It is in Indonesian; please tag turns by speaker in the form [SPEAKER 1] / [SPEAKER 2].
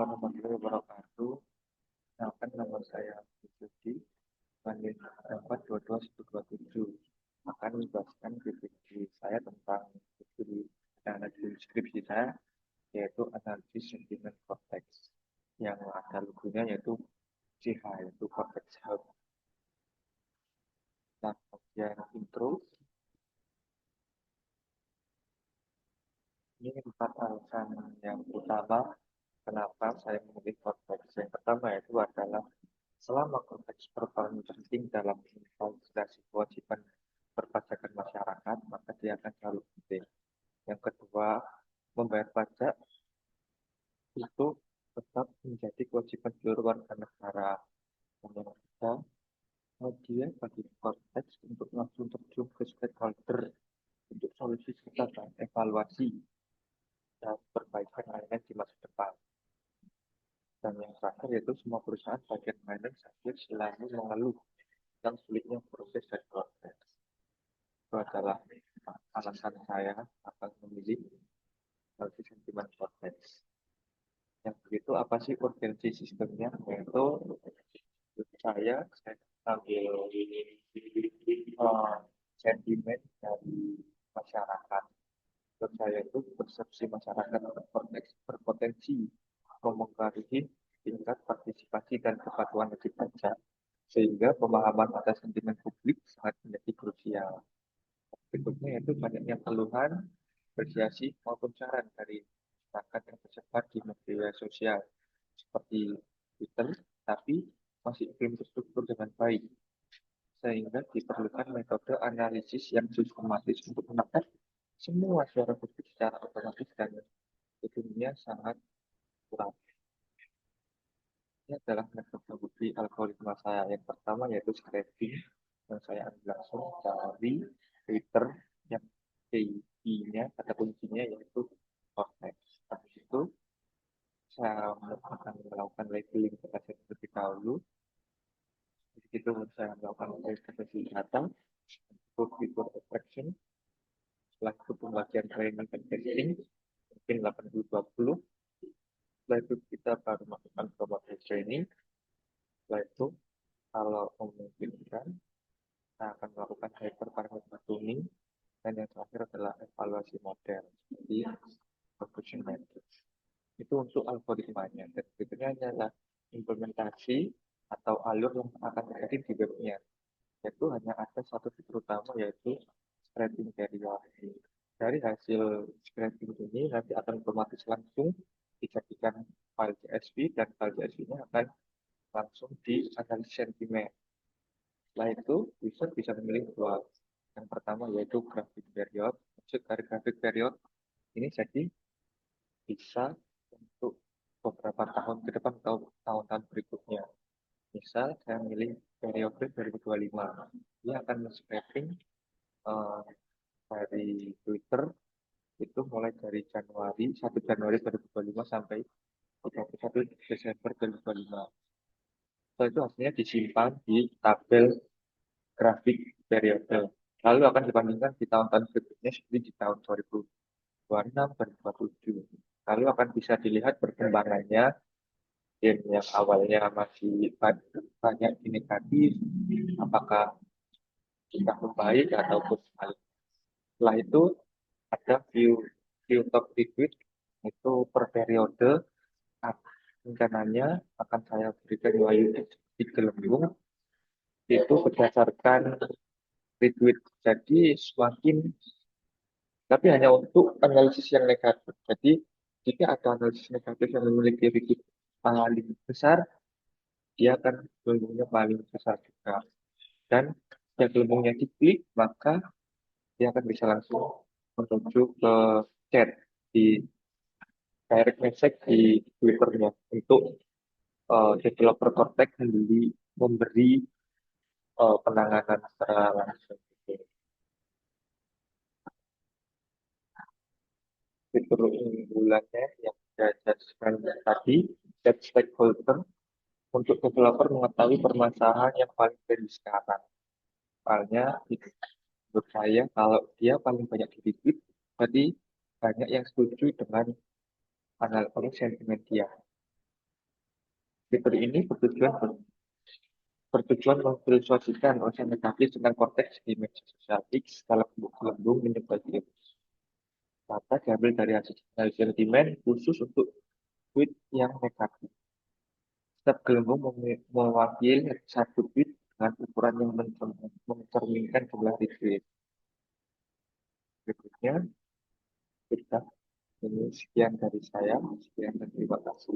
[SPEAKER 1] warahmatullahi wabarakatuh. Kenalkan nama saya Budi, Bandit 422 akan menjelaskan PPT saya tentang studi analisis skripsi saya, yaitu analisis sentimen cortex, yang ada logonya yaitu CH, yaitu cortex hub. Nah, bagian intro, ini 4 alasan yang utama kenapa saya memilih cortex. Yang pertama yaitu adalah selama konteks performa penting dalam investasi kewajiban perpajakan masyarakat, maka dia akan selalu penting. Yang kedua, membayar pajak itu tetap menjadi kewajiban seluruh warga negara. Dan yang ketiga, media bagi konteks untuk langsung terjun ke stakeholder untuk solusi serta evaluasi dan perbaikan layanan di masa depan. Dan yang terakhir yaitu semua perusahaan bagian finance selalu mengeluh yang sulitnya proses dan proses. Itu adalah alasan saya akan memilih analisis sentimen cortex. Yang begitu apa sih urgensi sistemnya? Yaitu saya ambil sentimen dari masyarakat. Menurut saya itu persepsi masyarakat berpotensi mempengaruhi tingkat partisipasi dan kepatuhan wajib pajak, sehingga pemahaman atas sentimen publik sangat menjadi krusial. Berikutnya yaitu banyaknya keluhan, apresiasi maupun saran dari masyarakat yang tersebar di media sosial seperti Twitter, tapi masih belum terstruktur dengan baik, sehingga diperlukan metode analisis yang sistematis untuk menangkap semua suara publik secara otomatis dan ujungnya sangat kurang. Ini adalah metode uji algoritma saya. Yang pertama yaitu scraping, yang saya ambil langsung dari Twitter yang key-nya, kata kuncinya yaitu cortex. Habis itu saya akan melakukan labeling dataset terlebih dahulu. Di situ saya melakukan verifikasi data untuk fitur extraction. Setelah itu pembagian training dan testing mungkin 80-20. Setelah itu kita baru melakukan model training. Setelah itu kalau memungkinkan kita akan melakukan hyperparameter tuning, dan yang terakhir adalah evaluasi model seperti conclusion matrix. Itu untuk algoritmanya, dan berikutnya adalah implementasi atau alur yang akan terjadi di webnya, yaitu hanya ada satu fitur utama yaitu scraping period. Dari hasil scraping ini nanti akan otomatis langsung dijadikan file CSV, dan file CSV-nya akan langsung dianalisis sentimen. Setelah itu, user bisa memilih dua. Yang pertama yaitu grafik period. Maksud dari grafik period ini jadi bisa untuk beberapa tahun ke depan atau tahun-tahun berikutnya. Misal saya milih periode 2025. Dia akan men-scraping dari Twitter itu mulai dari Januari 1 Januari 2025 sampai 31 Desember 2025. Setelah itu hasilnya disimpan di tabel grafik periode. Lalu akan dibandingkan di tahun-tahun berikutnya seperti di tahun 2026, 2027. Lalu akan bisa dilihat perkembangannya yang awalnya masih banyak di negatif, apakah sudah membaik ataupun sebalik. Setelah itu ada view top retweet itu per periode. Rencananya akan saya berikan UI di gelembung itu berdasarkan retweet. Jadi semakin, tapi hanya untuk analisis yang negatif. Jadi jika ada analisis negatif yang memiliki retweet paling besar, dia akan gelembungnya paling besar juga. Dan jika gelembungnya diklik, maka dia akan bisa langsung menuju ke chat di direct message di Twitter-nya untuk developer Cortex memberi penanganan secara langsung. Fitur unggulannya yang saya jelaskan tadi, set stakeholder untuk developer mengetahui permasalahan yang paling dari sekarang. Soalnya menurut saya kalau dia paling banyak di retweet, berarti banyak yang setuju dengan analisis sentimen dia. Fitur ini bertujuan memvisualisasikan unsur negatif tentang konteks di media sosial X dalam bentuk gelembung menyebar virus. Data diambil dari hasil sentimen khusus untuk tweet yang negatif. Setiap gelembung mewakili satu tweet dengan ukuran yang mencerminkan jumlah retweet. Berikutnya, kita ini sekian dari saya. Sekian dan terima kasih.